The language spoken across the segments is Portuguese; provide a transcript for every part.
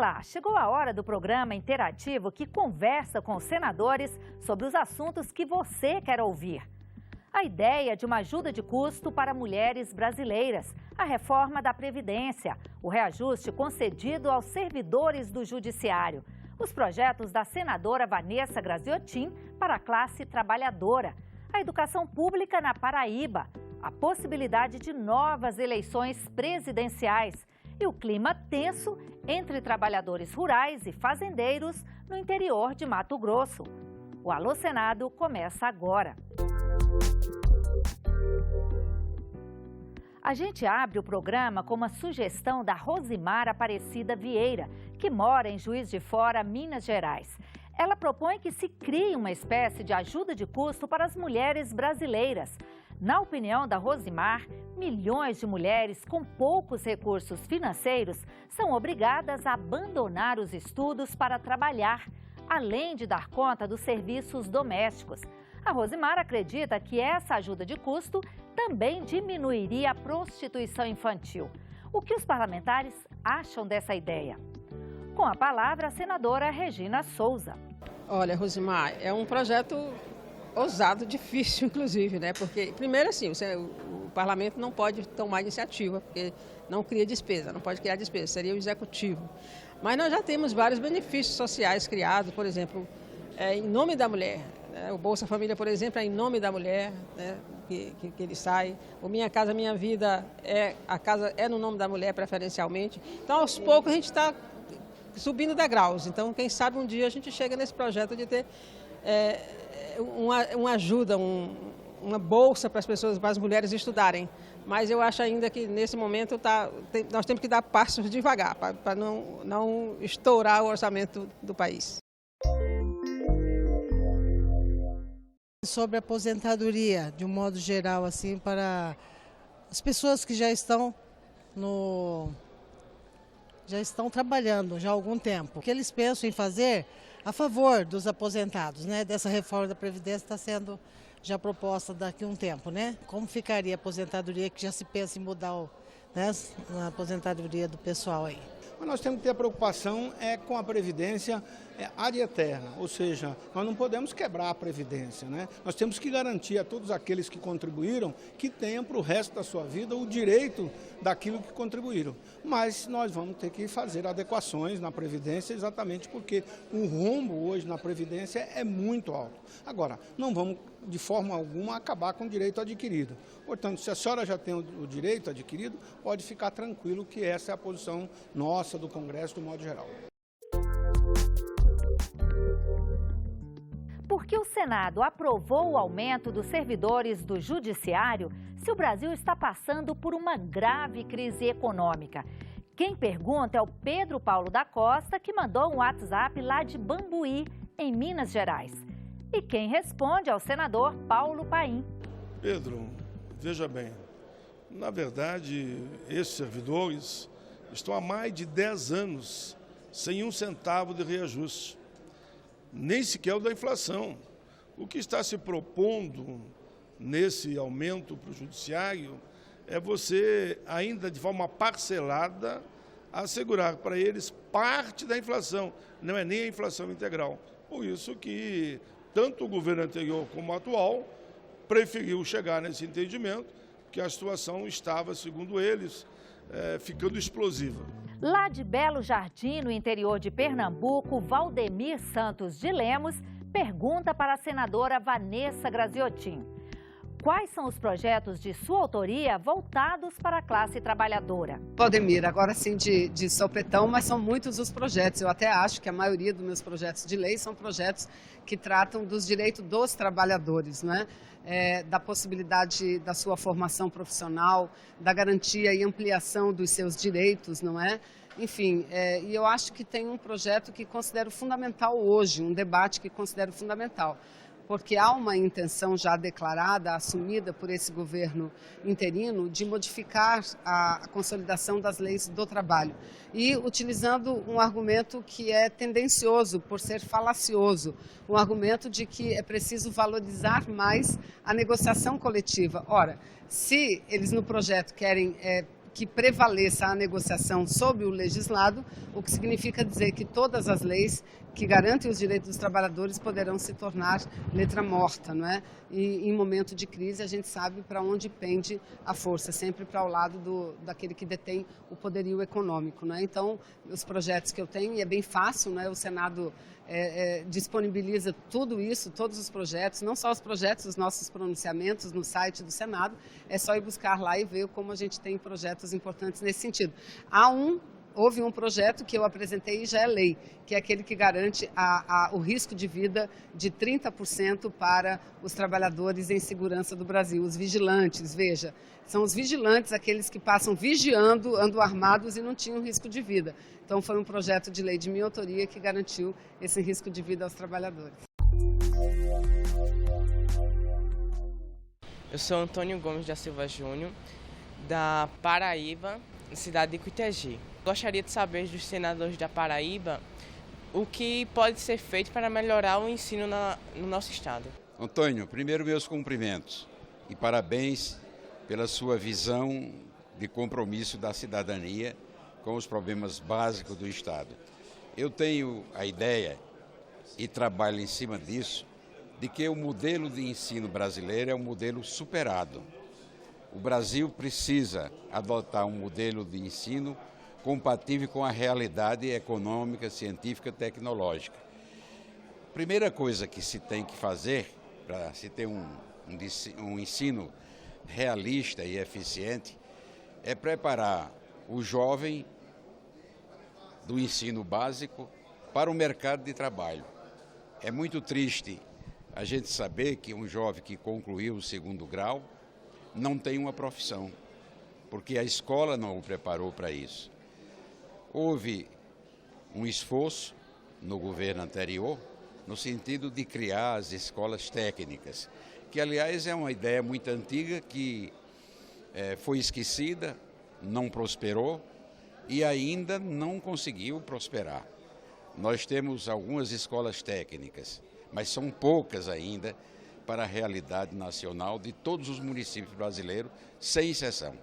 Olá, chegou a hora do programa interativo que conversa com os senadores sobre os assuntos que você quer ouvir. A ideia de uma ajuda de custo para mulheres brasileiras, a reforma da Previdência, o reajuste concedido aos servidores do Judiciário, os projetos da senadora Vanessa Graziotin para a classe trabalhadora, a educação pública na Paraíba, a possibilidade de novas eleições presidenciais e o clima tenso entre trabalhadores rurais e fazendeiros no interior de Mato Grosso. O Alô Senado começa agora. A gente abre o programa com uma sugestão da Rosimar Aparecida Vieira, que mora em Juiz de Fora, Minas Gerais. Ela propõe que se crie uma espécie de ajuda de custo para as mulheres brasileiras. Na opinião da Rosimar, milhões de mulheres com poucos recursos financeiros são obrigadas a abandonar os estudos para trabalhar, além de dar conta dos serviços domésticos. A Rosimar acredita que essa ajuda de custo também diminuiria a prostituição infantil. O que os parlamentares acham dessa ideia? Com a palavra, a senadora Regina Souza. Olha, Rosimar, é um projeto ousado, difícil, inclusive, né? Porque, primeiro, assim, o parlamento não pode tomar iniciativa, porque não cria despesa, não pode criar despesa, seria o executivo. Mas nós já temos vários benefícios sociais criados, por exemplo, em nome da mulher. Né? O Bolsa Família, por exemplo, é em nome da mulher, né? que ele sai. O Minha Casa Minha Vida, a casa é no nome da mulher, preferencialmente. Então, aos poucos, a gente está subindo degraus. Então, quem sabe um dia a gente chega nesse projeto de ter uma ajuda, uma bolsa para as pessoas, para as mulheres estudarem. Mas eu acho ainda que nesse momento nós temos que dar passos devagar, para não estourar o orçamento do país. Sobre a aposentadoria, de um modo geral, assim, para as pessoas que já estão trabalhando já há algum tempo. O que eles pensam em fazer a favor dos aposentados, né? Dessa reforma da Previdência está sendo já proposta daqui a um tempo, né? Como ficaria a aposentadoria que já se pensa em mudar a aposentadoria do pessoal aí? Mas nós temos que ter a preocupação com a Previdência ad eterna, ou seja, nós não podemos quebrar a Previdência, né? Nós temos que garantir a todos aqueles que contribuíram que tenham para o resto da sua vida o direito daquilo que contribuíram. Mas nós vamos ter que fazer adequações na Previdência exatamente porque o rombo hoje na Previdência é muito alto. Agora, não vamos de forma alguma acabar com o direito adquirido. Portanto, se a senhora já tem o direito adquirido, pode ficar tranquilo que essa é a posição nossa do Congresso do modo geral. Porque o Senado aprovou o aumento dos servidores do Judiciário se o Brasil está passando por uma grave crise econômica? Quem pergunta é o Pedro Paulo da Costa, que mandou um WhatsApp lá de Bambuí, em Minas Gerais. E quem responde é o senador Paulo Paim. Pedro, veja bem, na verdade, esses servidores estão há mais de 10 anos sem um centavo de reajuste, nem sequer o da inflação. O que está se propondo nesse aumento para o judiciário é você, ainda de forma parcelada, assegurar para eles parte da inflação, não é nem a inflação integral. Por isso que tanto o governo anterior como o atual preferiu chegar nesse entendimento, que a situação estava, segundo eles, ficando explosiva. Lá de Belo Jardim, no interior de Pernambuco, Valdemir Santos de Lemos pergunta para a senadora Vanessa Graziotin: quais são os projetos de sua autoria voltados para a classe trabalhadora? Valdemir, agora sim de sopetão, mas são muitos os projetos. Eu até acho que a maioria dos meus projetos de lei são projetos que tratam dos direitos dos trabalhadores, né? Da possibilidade da sua formação profissional, da garantia e ampliação dos seus direitos, não é? Enfim, e eu acho que tem um projeto que considero fundamental hoje, um debate que considero fundamental, porque há uma intenção já declarada, assumida por esse governo interino, de modificar a consolidação das leis do trabalho. E utilizando um argumento que é tendencioso, por ser falacioso, um argumento de que é preciso valorizar mais a negociação coletiva. Ora, se eles no projeto querem que prevaleça a negociação sobre o legislado, o que significa dizer que todas as leis que garantem os direitos dos trabalhadores poderão se tornar letra morta, não é? E em momento de crise a gente sabe para onde pende a força, sempre para o lado daquele que detém o poderio econômico, não é? Então, os projetos que eu tenho, e é bem fácil, não é? O Senado disponibiliza tudo isso, todos os projetos, não só os projetos, os nossos pronunciamentos no site do Senado, é só ir buscar lá e ver como a gente tem projetos importantes nesse sentido. Houve um projeto que eu apresentei e já é lei, que é aquele que garante o risco de vida de 30% para os trabalhadores em segurança do Brasil, os vigilantes, veja, são os vigilantes, aqueles que passam vigiando, andam armados e não tinham risco de vida. Então foi um projeto de lei de minha autoria que garantiu esse risco de vida aos trabalhadores. Eu sou Antônio Gomes da Silva Júnior, da Paraíba, cidade de Cuitegi. Gostaria de saber dos senadores da Paraíba o que pode ser feito para melhorar o ensino no nosso estado. Antônio, primeiro meus cumprimentos e parabéns pela sua visão de compromisso da cidadania com os problemas básicos do estado. Eu tenho a ideia e trabalho em cima disso, de que o modelo de ensino brasileiro é um modelo superado. O Brasil precisa adotar um modelo de ensino compatível com a realidade econômica, científica e tecnológica. A primeira coisa que se tem que fazer para se ter um ensino realista e eficiente é preparar o jovem do ensino básico para o mercado de trabalho. É muito triste a gente saber que um jovem que concluiu o 2º grau não tem uma profissão, porque a escola não o preparou para isso. Houve um esforço no governo anterior no sentido de criar as escolas técnicas, que, aliás, é uma ideia muito antiga que foi esquecida, não prosperou e ainda não conseguiu prosperar. Nós temos algumas escolas técnicas, mas são poucas ainda para a realidade nacional de todos os municípios brasileiros, sem exceção.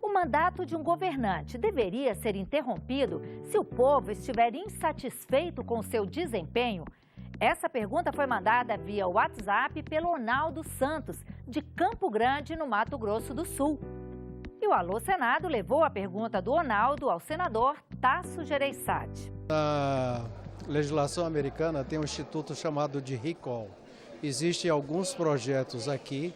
O mandato de um governante deveria ser interrompido se o povo estiver insatisfeito com seu desempenho? Essa pergunta foi mandada via WhatsApp pelo Ronaldo Santos, de Campo Grande, no Mato Grosso do Sul. E o Alô Senado levou a pergunta do Ronaldo ao senador Tasso Gereissati. A legislação americana tem um instituto chamado de recall. Existem alguns projetos aqui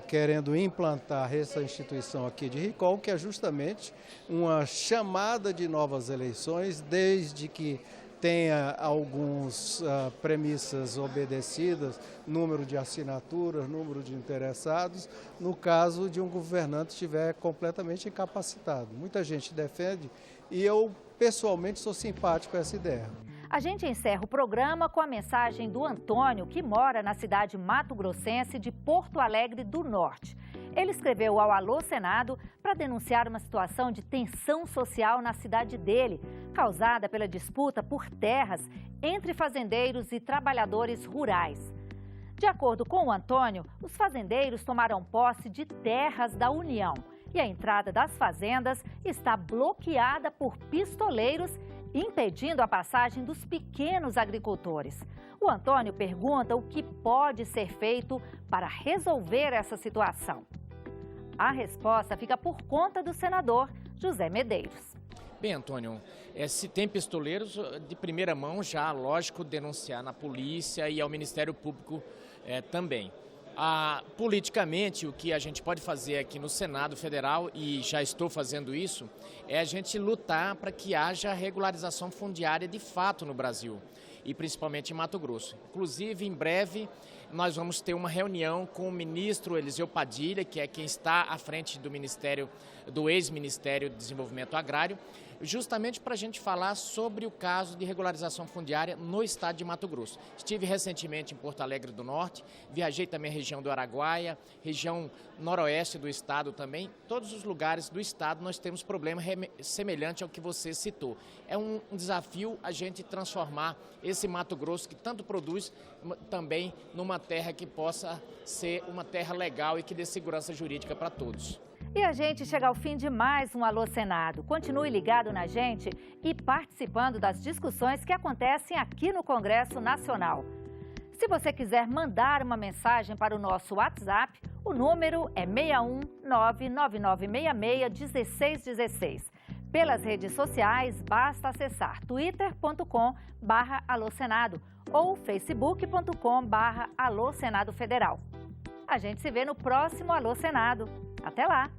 querendo implantar essa instituição aqui de recall, que é justamente uma chamada de novas eleições, desde que tenha algumas premissas obedecidas, número de assinaturas, número de interessados, no caso de um governante estiver completamente incapacitado. Muita gente defende e eu, pessoalmente, sou simpático a essa ideia. A gente encerra o programa com a mensagem do Antônio, que mora na cidade mato-grossense de Porto Alegre do Norte. Ele escreveu ao Alô Senado para denunciar uma situação de tensão social na cidade dele, causada pela disputa por terras entre fazendeiros e trabalhadores rurais. De acordo com o Antônio, os fazendeiros tomaram posse de terras da União e a entrada das fazendas está bloqueada por pistoleiros, impedindo a passagem dos pequenos agricultores. O Antônio pergunta o que pode ser feito para resolver essa situação. A resposta fica por conta do senador José Medeiros. Bem, Antônio, se tem pistoleiros, de primeira mão já, lógico, denunciar na polícia e ao Ministério Público também. Politicamente, o que a gente pode fazer aqui no Senado Federal, e já estou fazendo isso, é a gente lutar para que haja regularização fundiária de fato no Brasil, e principalmente em Mato Grosso. Inclusive, em breve, nós vamos ter uma reunião com o ministro Eliseu Padilha, que é quem está à frente do ex-Ministério do Desenvolvimento Agrário, justamente para a gente falar sobre o caso de regularização fundiária no estado de Mato Grosso. Estive recentemente em Porto Alegre do Norte, viajei também a região do Araguaia, região noroeste do estado também. Todos os lugares do estado nós temos problema semelhante ao que você citou. É um desafio a gente transformar esse Mato Grosso que tanto produz também numa terra que possa ser uma terra legal e que dê segurança jurídica para todos. E a gente chega ao fim de mais um Alô Senado. Continue ligado na gente e participando das discussões que acontecem aqui no Congresso Nacional. Se você quiser mandar uma mensagem para o nosso WhatsApp, o número é 61999661616. Pelas redes sociais, basta acessar twitter.com/alôsenado ou facebook.com/alôsenado federal. A gente se vê no próximo Alô Senado. Até lá!